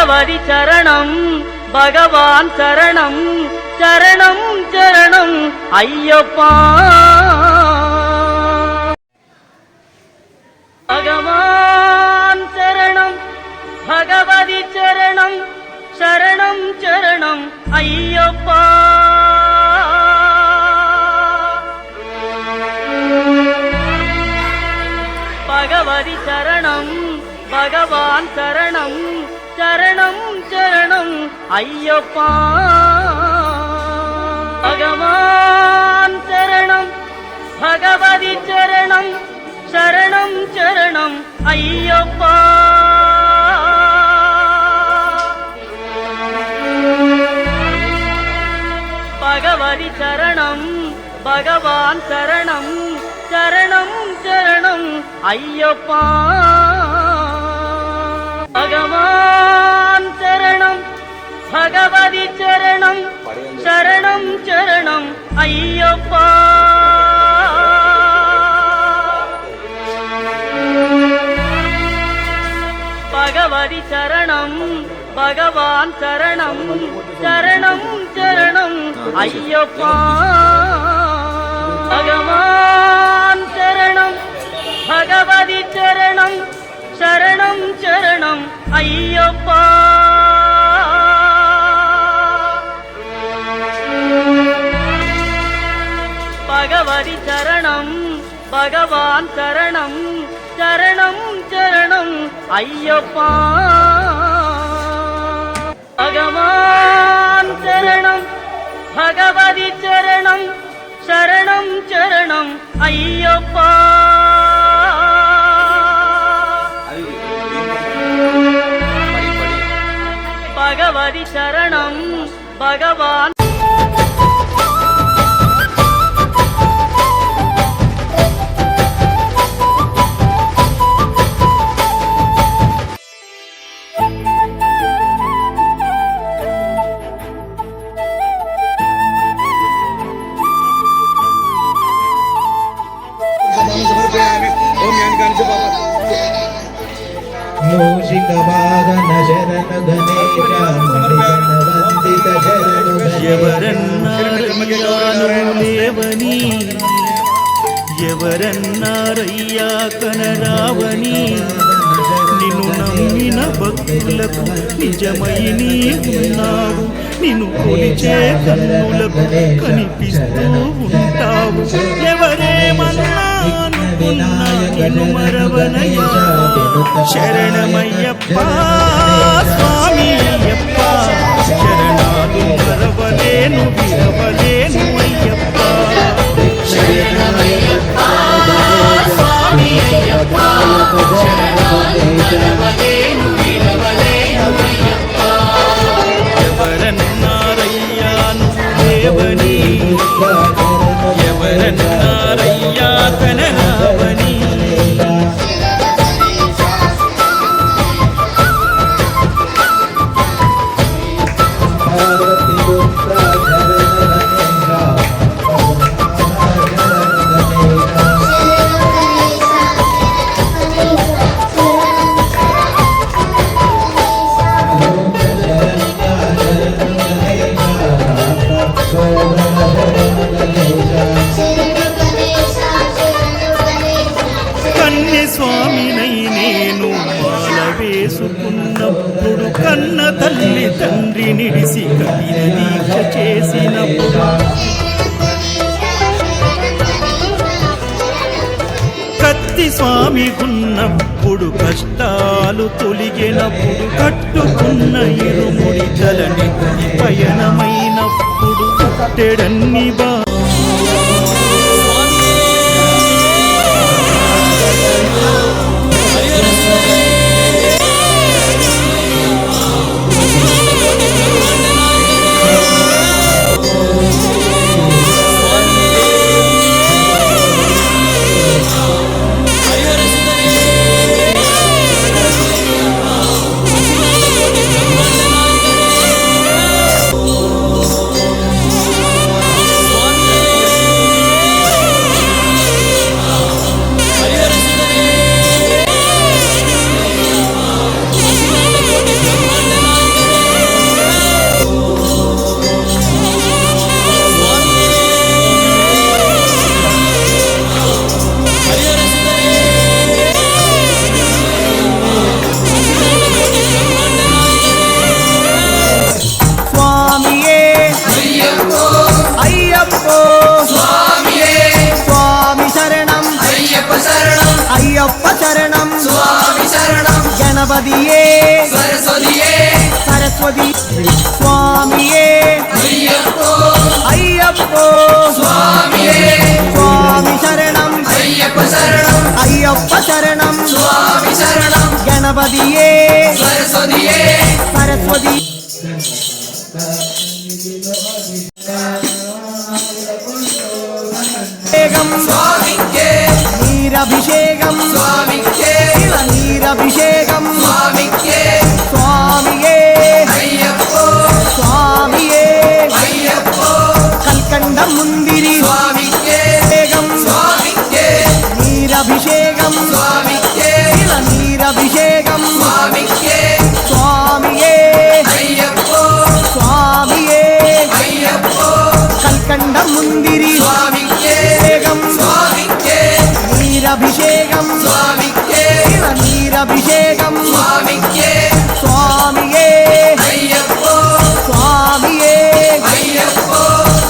భగవతి చరణం భగవాన్ చరణం చరణం చరణం అయ్యప్ప భగవాన్ చరణం భగవతి చరణం శరణం చరణం అయ్యప్ప భగవతి చరణం భగవాన్ చరణం చరణం చరణం అయ్యప్ప భగవాన్ చరణం భగవతి చరణం శరణం చరణం అయ్యప్ప భగవతి చరణం భగవాన్ చరణం చరణం చరణం అయ్యప్ప భగవాన్ చరణం భగవతి చరణం శరణం చరణం అయ్యప్ప భగవతి చరణం భగవాన్ చరణం చరణం చరణం అయ్యప్ప భగవాన్ చరణం భగవతి చరణం శరణం చరణం అయ్యప్ప భగవతి చరణం భగవాన్ చరణం చరణం చరణం అయ్యప్ప భగవాన్ చరణం భగవతి చరణం శరణం చరణం అయ్యప్ప భగవతి చరణం భగవాన్ ఎవరన్నారయ్యానులేవని ఎవరన్నారయ్యా కనరావని నిన్ను నమ్మిన భక్తులకు నిజమై నీవున్నావు నిన్ను కొలిచే కన్నులకు కనిపిస్తూ ఉంటావు ఎవరేమన్నా అనుకున్నా నిన్ను మరవనయ్యా శరణమయ్యప్ప స్వామి అయ్యప్ప శరణాలు మరవలేను విరవలేను అయ్యప్ప శరణమయ్యప్ప స్వామి అయ్యప్ప శరణాలు మరవలేను విరవలేను అయ్యప్ప ఎవరన్నారయ్యాను దేవని ఎవరన్నారయ్యా కనరావని స్వామినై నేను మాల వేసుకున్నప్పుడు కన్న తల్లి తండ్రి నిడిసి కఠిన దీక్ష చేసినప్పుడు కత్తి స్వామి ఉన్నప్పుడు కష్టాలు తొలిగినప్పుడు కట్టుకున్న ఇరుముడి తలనెత్తి పయనమైనప్పుడు పుట్టెడన్ని బా స్వామి గణపతియే సరస్వతి స్వామియే అయ్యప్పో స్వామి శరణం అయ్యప్ప శరణం గణపతియే సరస్వతి నీరభిషేకం నీరభిషేకం స్వామియే స్వామియే కల్కండ ముందిరి నీరభిషేకం నీరభిషేకం స్వామియే స్వామియే కల్కండ ముందిరి నీరభిషేకం నీరభిషేకం స్వామియే స్వామియే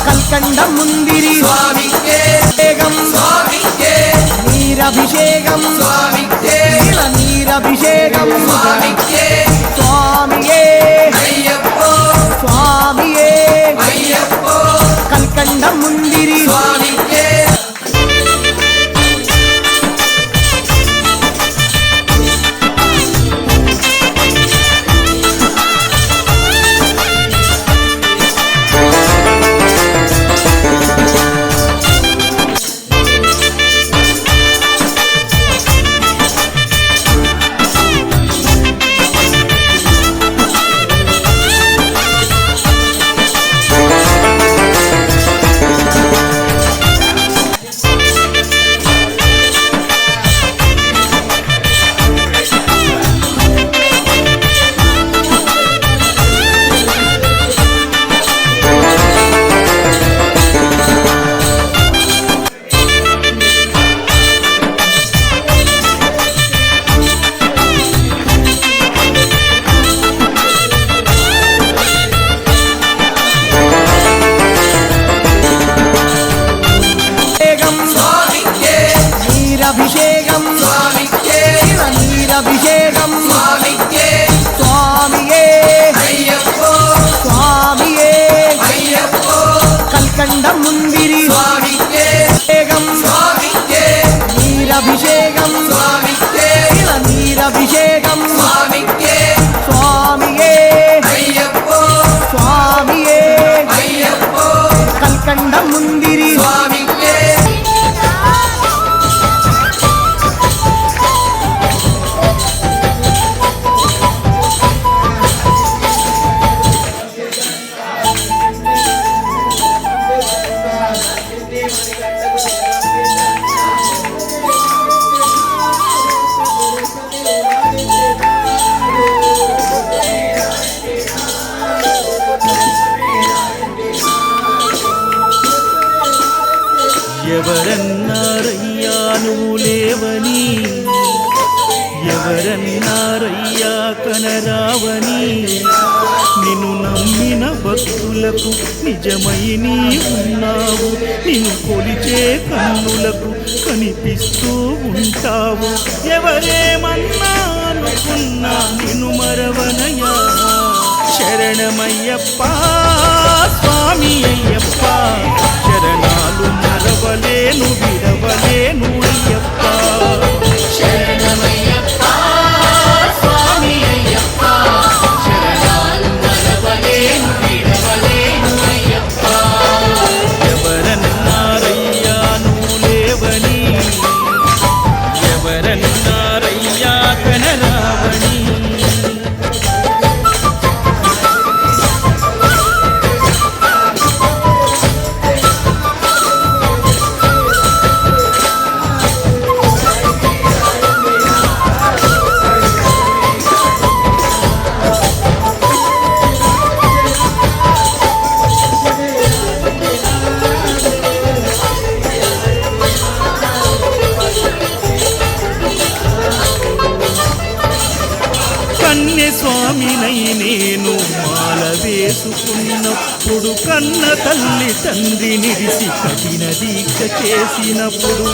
కల్కండ ముందిరి నీరభిషేకం నీరభిషేకం స్వామియే స్వామియే కల్కండ ముందిరి నీరభిషేకం నీరభిషేకం స్వామియే స్వామియే కల్కండ ముందిరి నీరభిషేకం నీరభిషేకం స్వామియే స్వామియే కల్కండ ముందిరి ఎవరన్నారయ్యా నువ్వు లేవని ఎవరన్నారయ్యా కనరావని నిన్ను నమ్మిన భక్తులకు నిజమై నీ ఉన్నావు నిన్ను కొలిచే కన్నులకు కనిపిస్తూ ఉంటావు ఎవరేమన్నా అనుకున్నా నిన్ను మరవనయ్యా శరణమయ్యప్ప స్వామి అయ్యప్ప శరణాలు మరవలేను విడవలేను అయ్యప్ప శరణమయ్యప్ప స్వామి అయ్యప్ప శరణాలు మరవలేను విడవలేను అయ్యప్ప ఎవరన్నారయ్యా నువ్వు లేవని ఎవరన్నారయ్యా కనరావని స్వామినై నేను మాల వేసుకున్నప్పుడు కన్న తల్లి తండ్రి నిడిసి కఠిన దీక్ష చేసినప్పుడు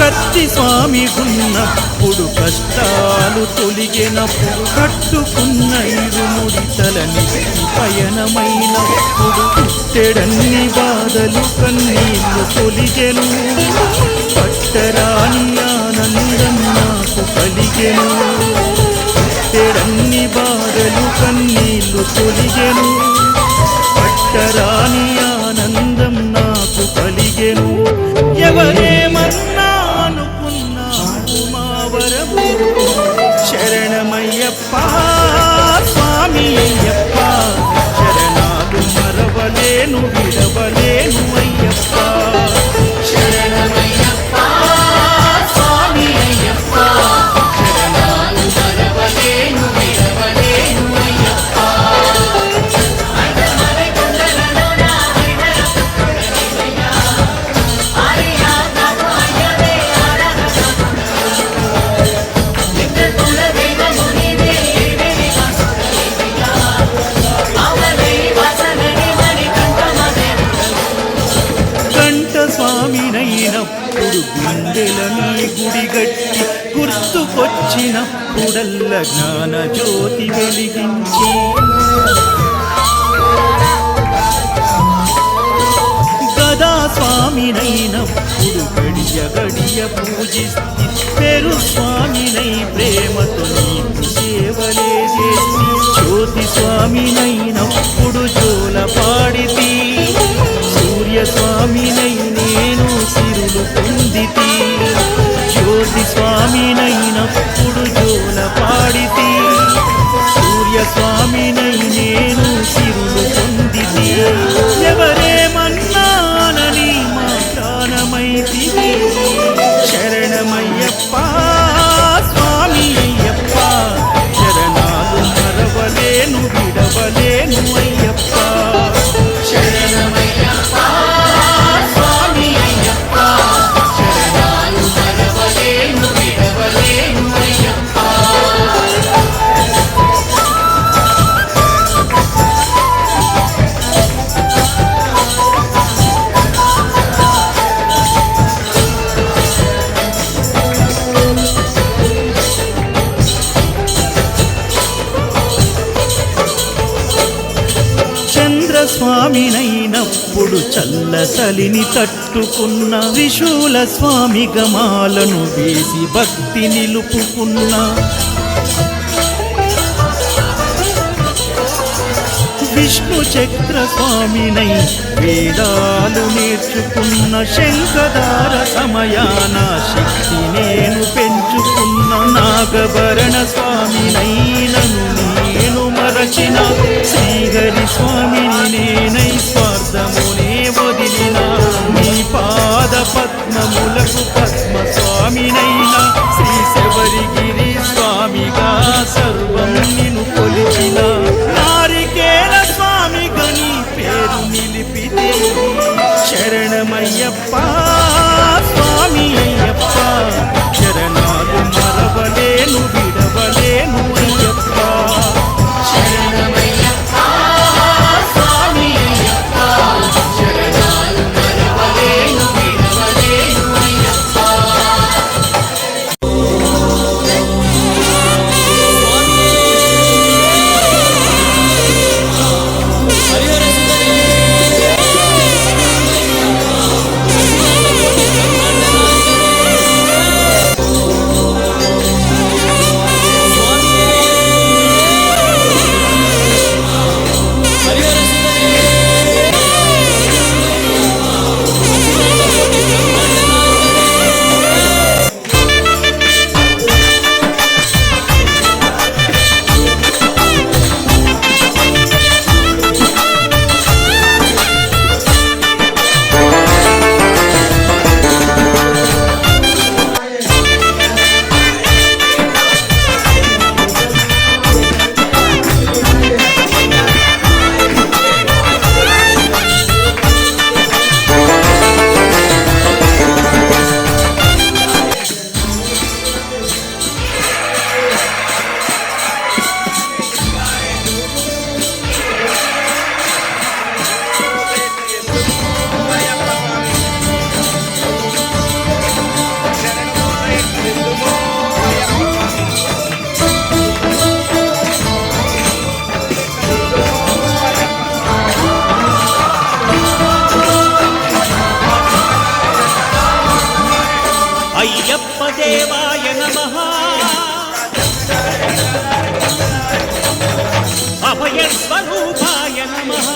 కత్తి స్వామి ఉన్నప్పుడు కష్టాలు తొలిగినప్పుడు కట్టుకున్న ఇరుముడి తలని పయనమైనప్పుడు పుట్టెడన్ని బాధలు కన్నీళ్లు తొలిగెను పట్టరాని ఆనందం నాకు కలిగెను పుట్టెడన్ని బాధలు కన్నీళ్లు తొలిగెను పట్టరాని ఆనందం నాకు కలిగెను ఎవరేమన్నా అనుకున్నాను మా వరము శరణమయ్యప్ప స్వామి అయ్యప్ప శరణాలు మరవలేను విడవలేను అయ్యప్ప శరణమయ్యప్ప స్వామి అయ్యప్ప శరణాలు మరవలేను విడవలేను అయ్యప్ప స్వామినైనప్పుడు గుండెలని గుడిగట్టి గుర్తుకొచ్చినప్పుడల్ల జ్ఞాన జ్యోతి వెలిగించి గదా స్వామినైనప్పుడు గడియ గడియ పూజిస్తి పేరు స్వామినై ప్రేమతో నీకు సేవలే చేసి జ్యోతి స్వామినైనప్పుడు జోల పాడితి సూర్య స్వామినై నేను సిరులు పొందితి జ్యోతి స్వామినైనప్పుడు జోల పాడితి సూర్య స్వామినై నేను సిరులు పొందితి ఎవరేమన్నానని మా ప్రాణమైతివి శరణమయ్యప్ప స్వామి అయ్యప్ప శరణాలు మరవలేను విడవలేను అయ్యప్ప శరణమయ్యప్ప స్వామి అయ్యప్ప శరణాలు మరవలేను విడవలేను అయ్యప్ప స్వామినైనప్పుడు చల్లసలిని తట్టుకున్న త్రిశూల స్వామి గమాలను వేసి భక్తి నిలుపుకున్న విష్ణు చక్ర స్వామినై వేదాలు నేర్చుకున్న శంఖదార సమయాన శక్తి నేను పెంచుకున్న నాగభరణ స్వామినైనను నేను మరచిన శ్రీహరి స్వామిని నేనై స్వార్థమునే వదిలిన నీ పాద పద్మములకు పద్మ స్వామినైనా శ్రీ శబరిగిరి స్వామిగా సర్వం నిన్ను కొలిచిన నారికేల స్వామి గని పేరు నిలిపితే శరణమయ్యప్ప స్వామి అయ్యప్ప శరణాలు మరవలేను విడవలేను అయ్యప్ప శరణమయ్యప్ప స్వామి అయ్యప్ప అభయస్వరూపాయ నమః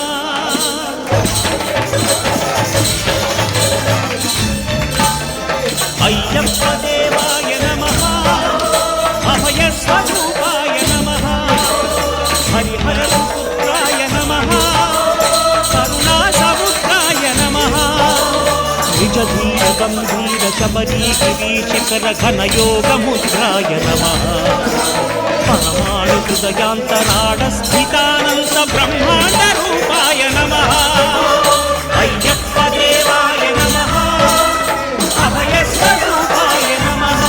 అయ్యప్ప దేవాయ నమః అభయస్వరూపాయ నమః హరిహర పుత్రాయ నమః కరుణాసముద్రాయ నమః నిజధీర గంభీర శబరీగిరి శిఖర ఘనయోగముద్రాయ నమః పరమాణు హృదయాంతరాడ స్థితానంత బ్రహ్మాండ రూపాయ నమః అయ్యప్ప దేవాయ నమః అభయస్వరూపాయ నమః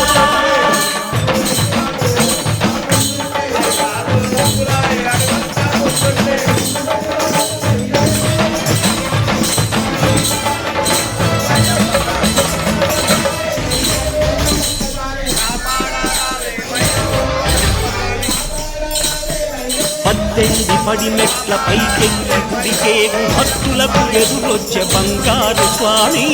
పద్దెనిమిది పడి మెట్ల పైకెళ్ళి గుడికేగు భక్తులకు ఎదురొచ్చే బంగారు స్వామి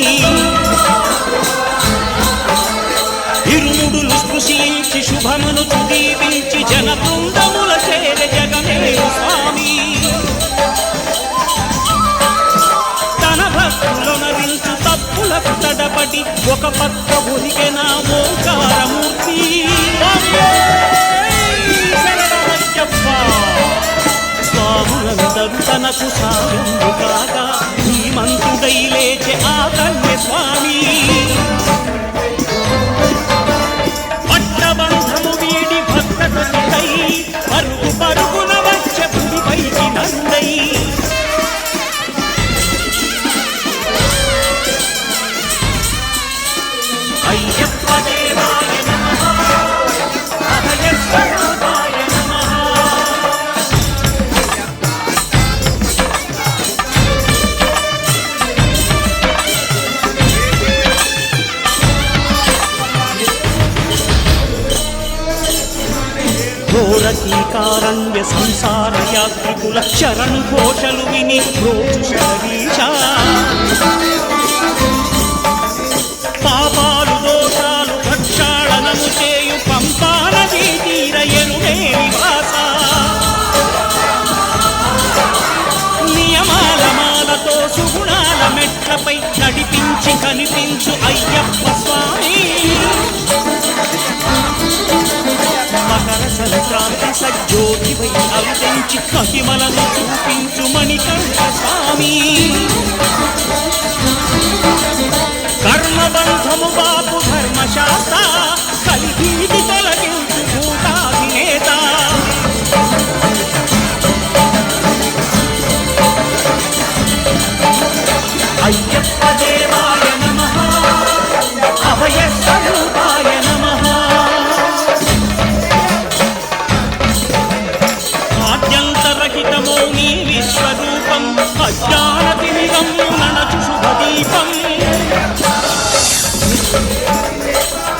ఇరుముడులు స్పృశించి శుభమును దీవించి జన బృందముల చేర జగమేలు స్వామి తన భక్తులనరించు తప్పులకు తడపడి ఒక పక్క ఒలిగెన ఓంకారమూర్తి స్వాములందరూ తనకు సాయందు కాగా ధీమంతుడై లేచే ఆకల్య స్వామి పట్టబంధము వీడి భక్తై పరుగు పరుగున వచ్చే పుడిపైకి నందై అయ్యప్ప దేవాయ నమః అభయస్వరూపాయ నమః ఘోరకీకారణ్య సంసార యాత్రికుల శరణు ఘోషలు విని రోజు శరీష పాపాలు దోషాలు ప్రక్షాళనము చేయు పంపానదీ తీర ఎరుడే నివాస నియమాల మాలతో సుగుణాల మెట్లపై నడిపించి కనిపించు అయ్యప్ప స్వామి మకర సంక్రాంతి సజ్జోతివై అవితించి మహిమలను చూపించు మణికంఠ స్వామి కర్మబంధము బాపు ధర్మశాస్త్ర కలిగీతి తొలగించు భూతాధినేత అయ్యప్ప దేవాయ నమః అభయస్వరూపాయ నమః ఆద్యంతరహితమో నీ విశ్వరూపం అజ్ఞానతిమిరం ననచు శుభదీపం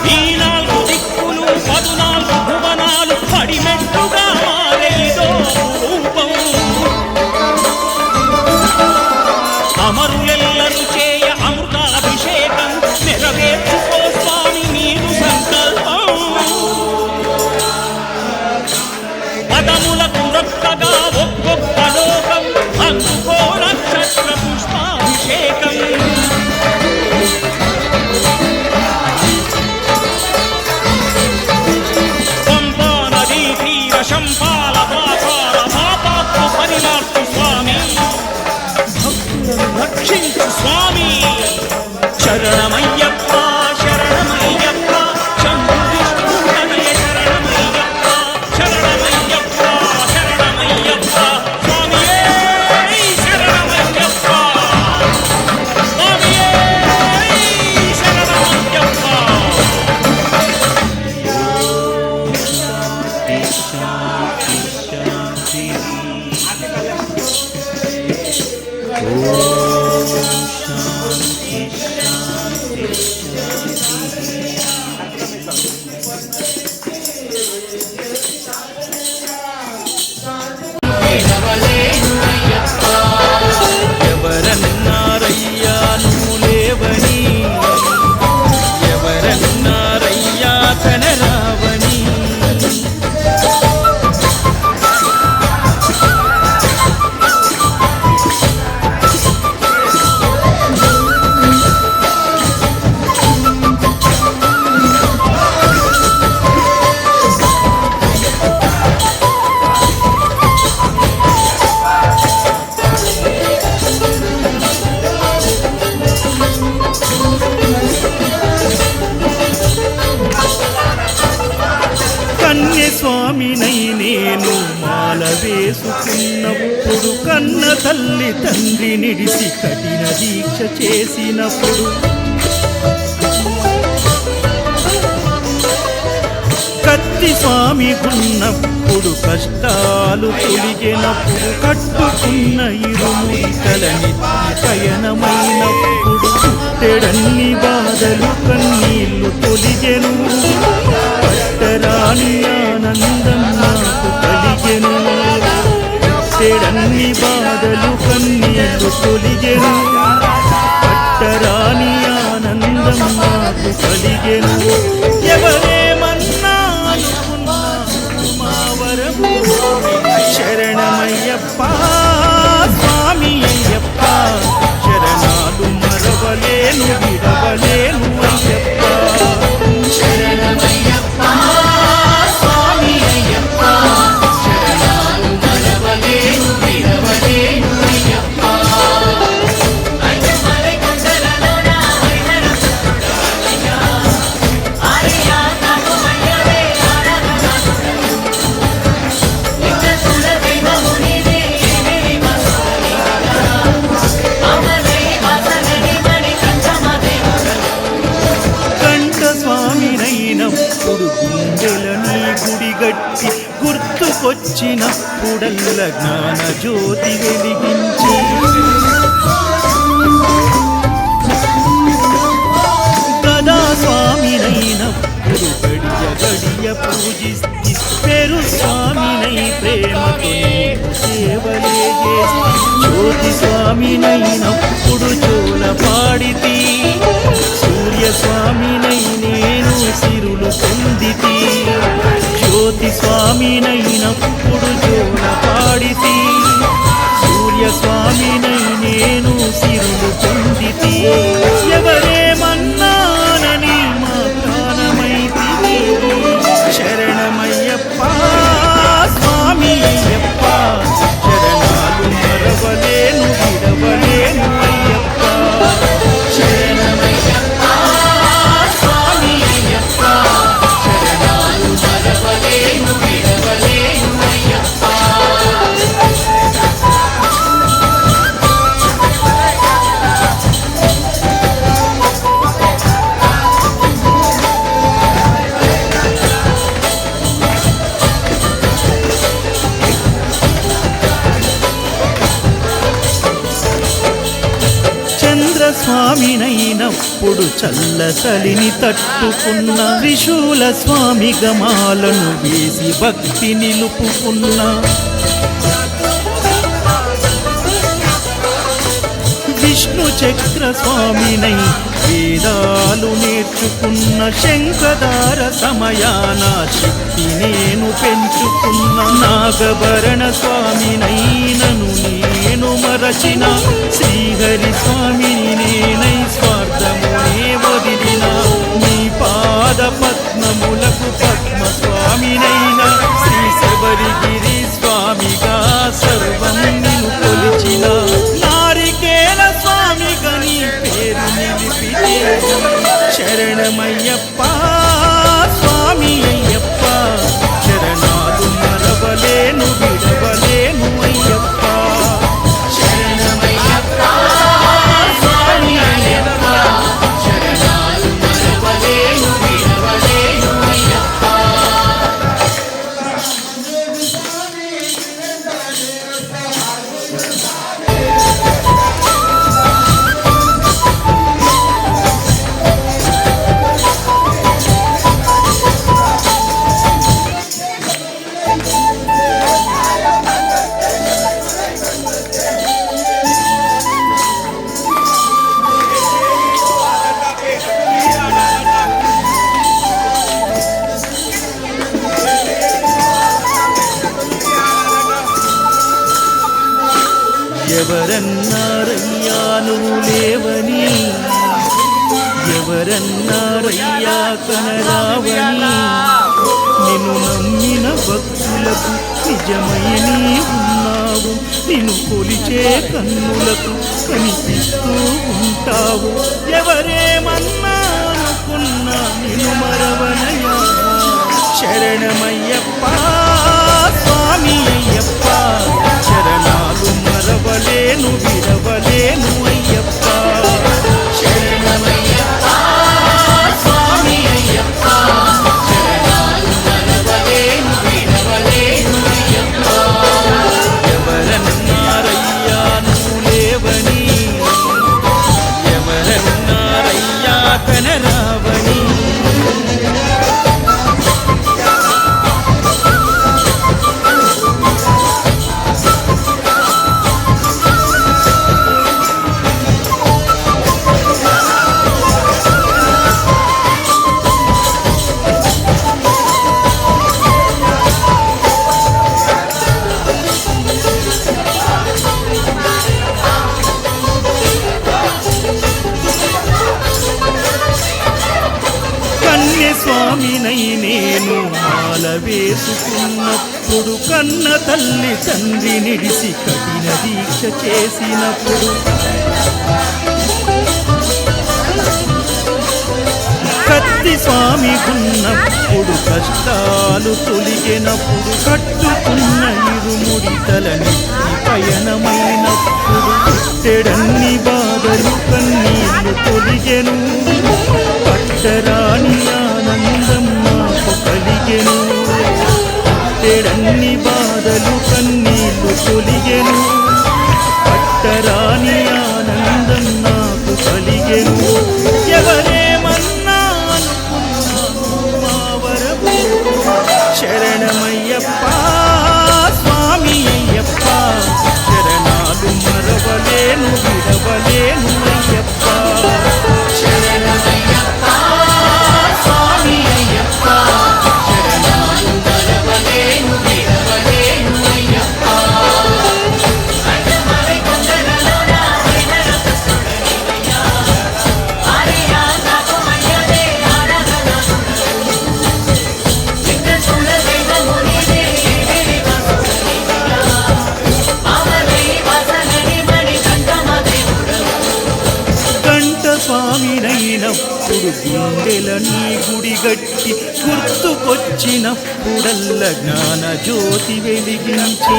ఈ 4 దిక్కులు 14 భువనాలు పడిమెట్టుగా మారేదో రూపం అమరులెల్లరూ చేయ అమృతాభిషేకం నెరవేర్చుకో స్వామి నీరు సంకల్పం పదములకు రొక్కగా ఒక్కొక్క లోకం అందుకో నక్షత్ర పుష్పాభిషేకం పంపా నదీ తీర శంపాల పాపాల పాపాత్మ పరిమార్చు స్వామి భక్తులను రక్షించు స్వామి శరణమయ్యప్ప శరణమయ్యప్ప శంభు విష్ణు తనయ శరణమయ్యప్ప శరణమయ్యప్ప శరణమయ్యప్ప స్వామియే శరణమయ్యప్ప స్వామియే శరణమయ్యప్ప ఎవరన్నారయ్యా నువ్వు లేవని, ఎవరన్నారయ్యా కనరావని, స్వామినై నేను మాల వేసుకున్నప్పుడు కన్న తల్లి తండ్రి నిడిసి కఠిన దీక్ష చేసినప్పుడు కత్తి స్వామి ఉన్నప్పుడు కష్టాలు తొలిగినప్పుడు కట్టుకున్న ఇరుముడికలని పయనమైనప్పుడు పుట్టెడన్ని బాధలు కన్నీళ్లు తొలిగెను పట్టరాని ఆనందం నాకు కలిగెను పుట్టెడన్ని బాధలు కన్నీళ్లు తొలిగెను పట్టరాని ఆనందం నాకు కలిగెను ఎవరేమన్నా అనుకున్నా మా వరము శరణమయ్యప్ప స్వామి అయ్యప్ప శరణాలు మరవలేను విడవలేను అయ్యప్ప శరణమయ్యప్ప స్వామి అయ్యప్ప శరణాలు మరవలేను విడవలేను అయ్యప్ప స్వామినైనప్పుడు గుండెలని గుడిగట్టి గుర్తుకొచ్చినప్పుడల్ల జ్ఞాన జ్యోతి వెలిగించి గదా స్వామినైనప్పుడు గడియ గడియ పూజిస్తి పేరు స్వామినై ప్రేమతో సేవలే చేసి జ్యోతి స్వామినైనప్పుడు జోల పాడితి సూర్య స్వామినై నేను సిరులు పొందితి జ్యోతి స్వామినైనప్పుడు జోల పాడితి సూర్య స్వామినై నేను సిరులు పొందితి ఎవరేమన్నానని మా ప్రాణమైతివి శరణమయ్యప్ప స్వామి అయ్యప్ప శరణాలు మరవలేను విడవలేను అయ్యప్ప శరణమయ్యప్ప స్వామి అయ్యప్ప శరణాలు మరవలేను విడవలేను అయ్యప్ప స్వామినైనప్పుడు చల్ల చలిని తట్టుకున్న త్రిశూల స్వామి గమాలను వేసి భక్తి నిలుపుకున్న విష్ణు చక్ర స్వామినై వేదాలు నేర్చుకున్న శంఖదార సమయాన శక్తి నేను పెంచుకున్న నాగభరణ స్వామినైనను నేను మరచిన శ్రీహరి స్వామిని నేనై స్వార్థమునే వదిలిన నీ పాద పద్మములకు పద్మ స్వామినైన శ్రీ శబరిగిరి స్వామిగా సర్వం నిన్ను కొలిచిన నారికేల స్వామిగా నీ పేరు నిలిపితే శరణమయ్యప్ప స్వామి అయ్యప్ప శరణాలు మరవలేను విడవలేను అయ్యప్ప శరణమయ్యప్ప స్వామి అయ్యప్ప శరణాలు మరవలేను విడవలేను అయ్యప్ప ఎవరన్నారయ్యా నువ్వు లేవని ఎవరన్నారయ్యా కనరావని నిన్ను నమ్మిన భక్తులకు నిజమయని ఉన్నావు నిన్ను కొలిచే కన్నులకు కనిపిస్తూ ఉంటావు ఎవరేమన్నా అనుకున్నా నిన్ను మరవనయ్యా శరణమయ్యప్ప స్వామి అయ్యప్ప శరణాలు మరవలేను విడవలేను అయ్యప్ప శరణమయ్యప్ప స్వామి అయ్యప్ప శరణాలు మరవలేను విడవలేను అయ్యప్ప ఎవరన్నారయ్యా నువ్వు లేవని ఎవరన్నారయ్యా కనరావని స్వామినై నేను మాల వేసుకున్నప్పుడు కన్న తల్లి తండ్రి నిడిసి కఠిన దీక్ష చేసినప్పుడు కత్తి స్వామి ఉన్నప్పుడు కష్టాలు తొలిగినప్పుడు కట్టుకున్న ఇరుముడి తలనెత్తి పయనమైనప్పుడు తెడన్ని బాధలు కన్నీళ్లు తొలిగెను పట్టరాని ఆనందం నాకు కలిగెను తెడన్ని బాధలు కన్నీళ్లు తొలిగెను పట్టరాని ఆనందం నాకు కలిగెను ఎవరేమన్నా అనుకున్నాను మా వరము శరణమయ్యప్ప స్వామి అయ్యప్ప శరణాలు మరవలేను విడవలేను అయ్యప్ప శరణమయ్యప్ప స్వామి అయ్యప్ప శరణాలు మరవలేను విడవలేను అయ్యప్ప స్వామినైనప్పుడు గుండెల నీ గుడి గట్టి గుర్తుకొచ్చినప్పుడల్ల జ్ఞాన జ్యోతి వెలిగించి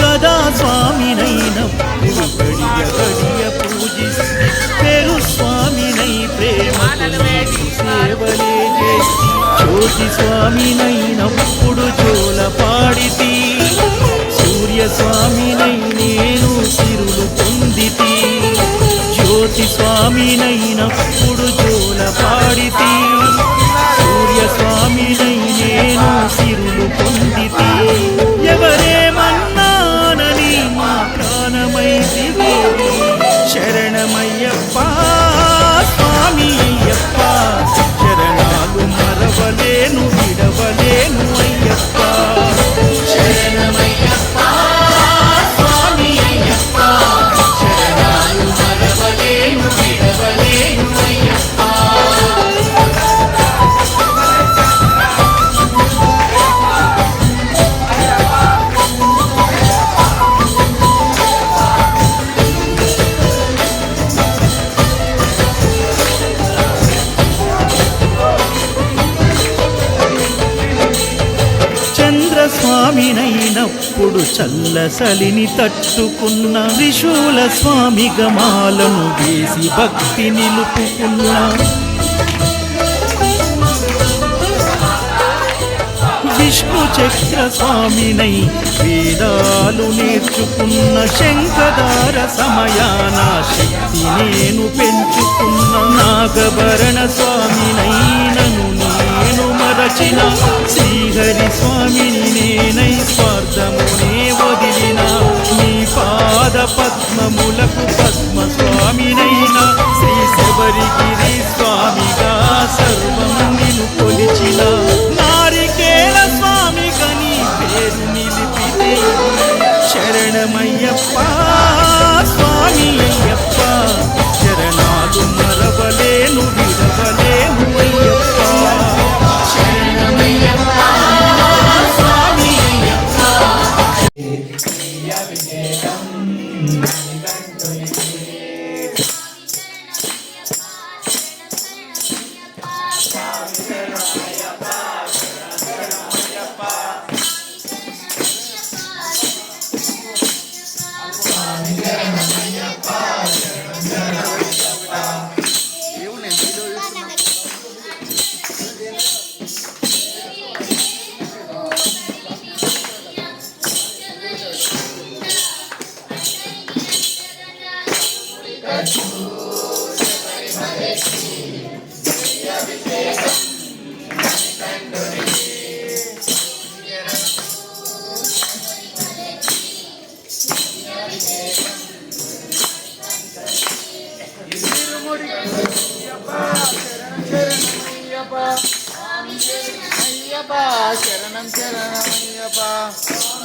గదా స్వామినైనప్పుడు గడియ గడియ పూజిస్తే పేరు స్వామినై ప్రేమ సేవలే చేసి జ్యోతి స్వామినైనప్పుడు జోల పాడితి సూర్య స్వామినై నేను సిరులు పొందితి జ్యోతి స్వామినైనప్పుడు జోల పాడితి సూర్య స్వామినై నేను సిరులు పొందితి ఎవరేమన్నానని మా ప్రాణమైతివి శరణమయ్యప్ప స్వామి అయ్యప్ప శరణాలు మరవలేను విడవలేను అయ్యప్ప శరణమయ్యప్ప స్వామి అయ్యప్ప శరణాలు మరవలేను విడవలేను అయ్యప్ప స్వామినైనప్పుడు చల్లసలిని తట్టుకున్న త్రిశూల స్వామి గమాలను వేసి భక్తి నిలుపుకున్న విష్ణు చక్ర స్వామినై వేదాలు నేర్చుకున్న శంఖదార సమయాన శక్తి నేను పెంచుకున్న నాగభరణ స్వామినైనను నేను మరచిన శ్రీహరి స్వామిని నేనై స్వార్థమునే వదిలిన నీ పాద పద్మములకు పద్మ స్వామినైనా శ్రీ శబరిగిరి స్వామిగా సర్వం నిను కొలిచిన నారికేల స్వామి గని పేరు నిలిపితే శరణమయ్యప్ప స్వామి అయ్యప్ప శరణాలు మరవలేను విడవలేను అయ్యప్ప శరణమయ్యప్ప స్వామి అయ్యప్ప అయ్యప్ప శరణం శరణం అయ్యప్ప శరణం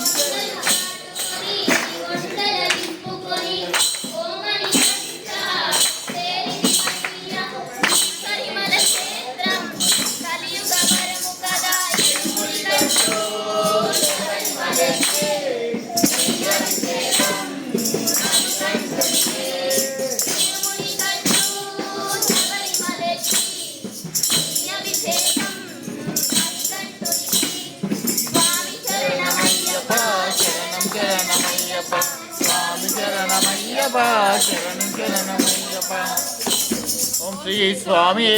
శరణమయ్యప్ప స్వామి శరణమయ్యప్ప శరణం శరణమయ్యప్ప ఓం శ్రీ స్వామి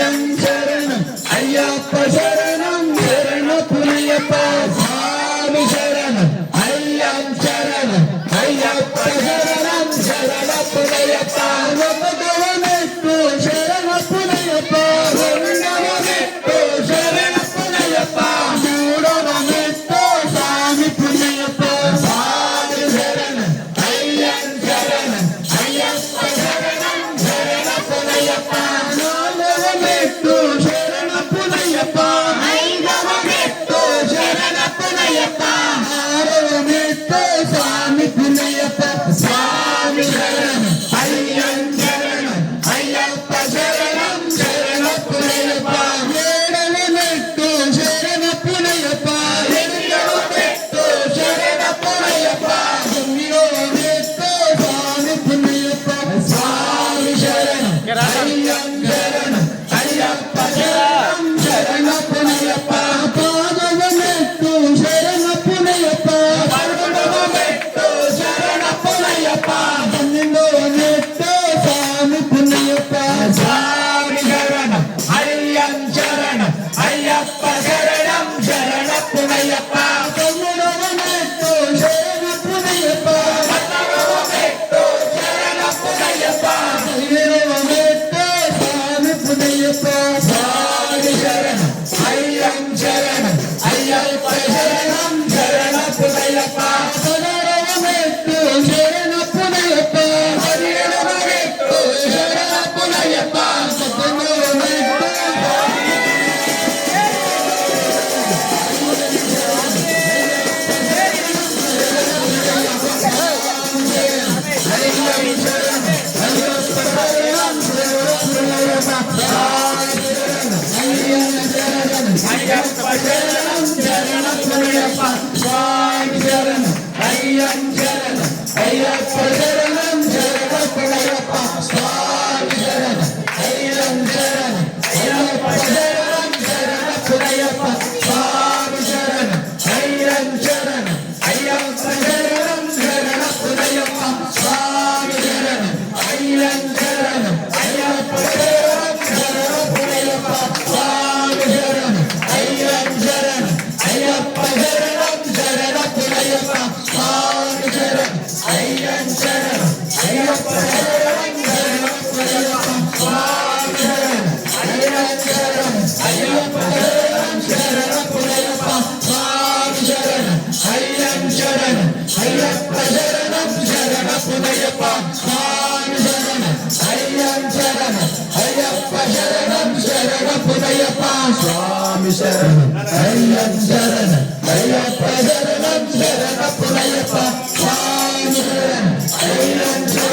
అయ్యం శరణం అయ్యప్ప శరణం శరణపునయ్యప్ప స్వామి శరణం అయ్యం శరణం అయ్యప్ప శరణం శరణపునయ్యప్ప ఒకటవ మెట్టు శరణపునయ్యప్ప రెండవ మెట్టు శరణపునయ్యప్ప మూడవ మెట్టు స్వామి పునయ్యప్ప స్వామి శరణం అయ్యం శరణం అయ్యప్ప శరణం శరణపునయ్యప్ప నాలుగవ మెట్టు శరణపునయ్యప్ప ఐదవ మెట్టు శరణపునయ్యప్ప ఆరవ మెట్టు స్వామి పునయ్యప్ప స్వామి శరణం అయ్యం శరణం అయ్యప్ప శరణం శరణపునయ్యప్ప ఏడవ మెట్టు శరణపునయ్యప్ప ఎనిమిదవ మెట్టు శరణపునయ్యప్ప తొమ్మిదవ మెట్టు స్వామి పునయ్యప్ప స్వామి శరణం అయ్యం శరణం అయ్యప్ప శరణం శరణపునయ్యప్ప పదవ మెట్టు శరణపునయ్యప్ప పదకొండవ మెట్టు శరణపునయ్యప్ప పన్నెండవ మెట్టు స్వామి పునయ్యప్ప స్వామి శరణం అయ్యం శరణం అయ్యప్ప శరణం శరణపునయ్యప్ప తొమ్మిదవ మెట్టు శరణపునయ్యప్ప పదకొండవ మెట్టు శరణపునయ్యప్ప పదిహేనవ మెట్టు స్వామి పునయ్యప్ప స్వామి శరణం అయ్యం శరణం అయ్యప్ప శరణం శరణపునయ్యప్ప పదహారవ మెట్టు శరణపునయ్యప్ప పదిహేడవ మెట్టు శరణపునయ్యప్ప పద్దెనిమిదవ మెట్టు అయ్యప్ప శరణం శరణపునయ్యప్ప స్వామి శరణం అయ్యం శరణం అయ్యప్ప శరణం శరణపునయ్యప్ప స్వామి శరణం అయ్యం శరణం అయ్యప్ప శరణం శరణపునయ్యప్ప స్వామి శరణం అయ్యం శరణం అయ్యప్ప శరణం శరణపునయ్యప్ప స్వామి శరణం అయ్యం శరణం అయ్యప్ప శరణం శరణపునయ్యప్ప స్వామి శరణం అయ్యం శరణం అయ్యప్ప శరణం శరణపునయ్యప్ప స్వామి శరణం అయ్యం శరణం అయ్యప్ప శరణం శరణపునయ్యప్ప స్వామి శరణం అయ్యం శరణం అయ్యప్ప శరణం శరణపునయ్యప్ప స్వామి శరణం అయ్యం శరణం అయ్యప్ప శరణం శరణపునయ్యప్ప స్వామి శరణం అయ్యం శరణం అయ్యప్ప శరణం శరణపునయ్యప్ప స్వామి శరణం అయ్యం శరణం అయ్యప్ప శరణం శరణపునయ్యప్ప స్వామి శరణం అయ్యం శరణం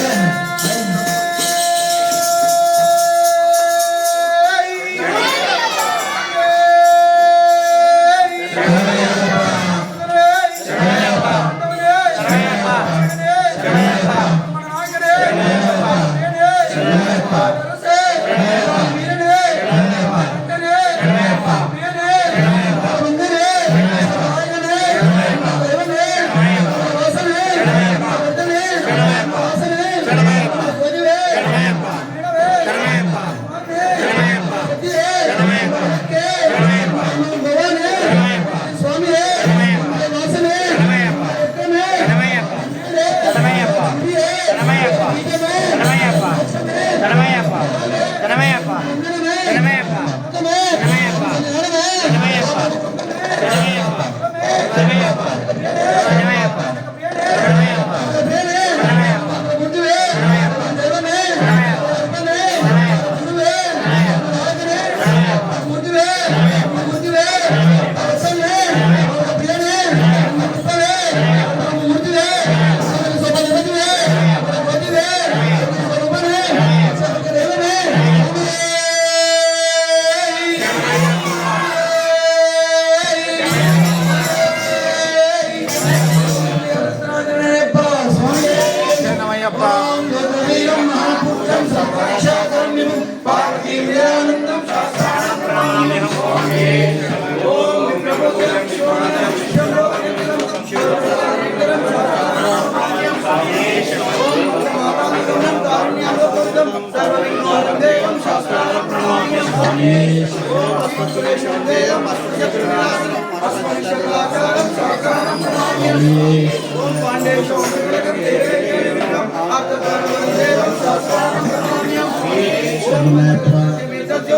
సర్వ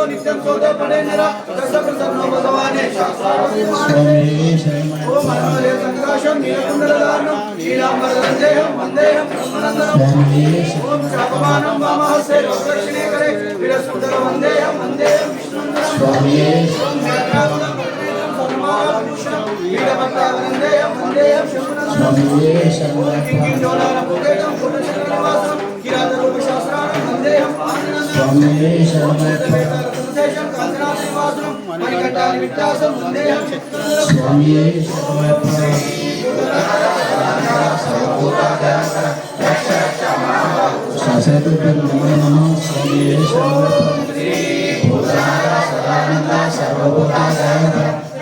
నిత్యం సోద పడే నిరా దశప్రసన్నో భగవానే శాస్త్రావతి ఓం మనోరే సంకాశం నీలకుండలదానం నీలాంబరదందేహం వందేహం బ్రహ్మనందనం ఓం శాపమానం వామహస్తే లోకరక్షణే కరే వీరసుందర వందేహం వందేహం విష్ణునందనం ఓం జ్ఞానానందం సన్మానభూషణం వీరభక్తానందేహం వందేహం శంభునందనం ఓం కింకిండోలాల పుగేటం పుణ్యశరణవాసం కిరాతరూప శాస్త్రానం వందేహం ఆనందనందనం శేషం కాంచనాశ్రీవాసనం మణికంఠాని విత్యాసం వందేహం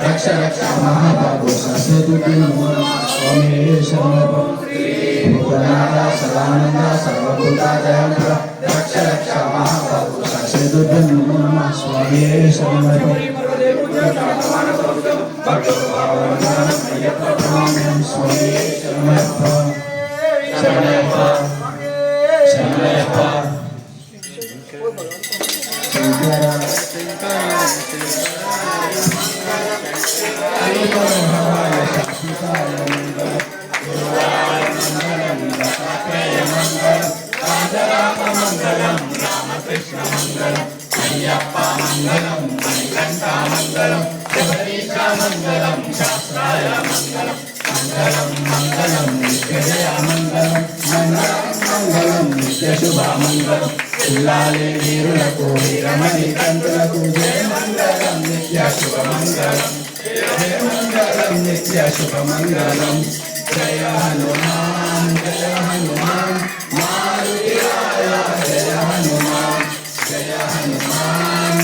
రక్ష రక్ష మహాబాబు సరస్వతి స్వామి భూతనాథ సదానంద సర్వభూతాదయంత రక్ష రక్ష మహాబాబు సరస్వతి నమ స్వామి శరణం స్వామి శరణయ్యప్ప శరణయ్యప్ప మంగళం రామకృష్ణ మంగళం అయ్యప్ప మంగళం మణికంఠ మంగళం శబరీశ మంగళం శాస్త్రాయ మంగళం మంగళం మంగళం నిత్యజయ మంగళం మంగళం మంగళం నిత్య శుభ మంగళం ఇల్లాలి వీరులకు వీరమణి కంతులకు జయ మంగళం నిత్య శుభ మంగళం జయ మంగళం నిత్య శుభ మంగళం జయ హనుమాన్ మారుతిరాయ జయ హనుమాన్ జయ హనుమాన్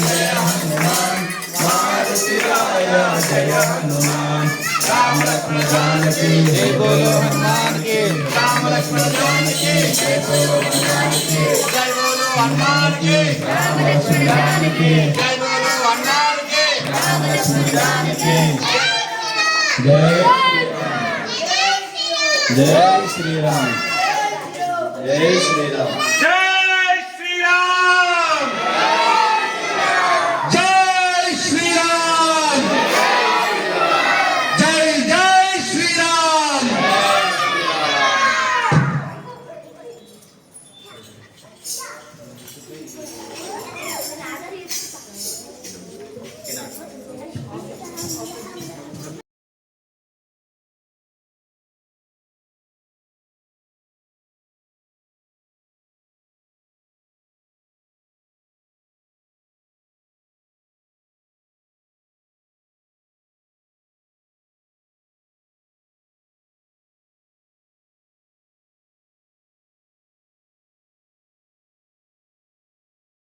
మారుతిరాయ జయ హనుమాన్ రామ లక్ష్మణ జానకి జయ బోలో హనుమాన్ కి రామ లక్ష్మణ జానకి జయ బోలో హనుమాన్ కి జయ బోలో హనుమాన్ కి రామ లక్ష్మణ జానకి జయ బోలో హనుమాన్ కి రామ లక్ష్మణ జానకి జయ శ్రీరామ్ జై శ్రీరామ్ జై శ్రీరామ్ జై శ్రీరామ్ జై జై శ్రీరామ్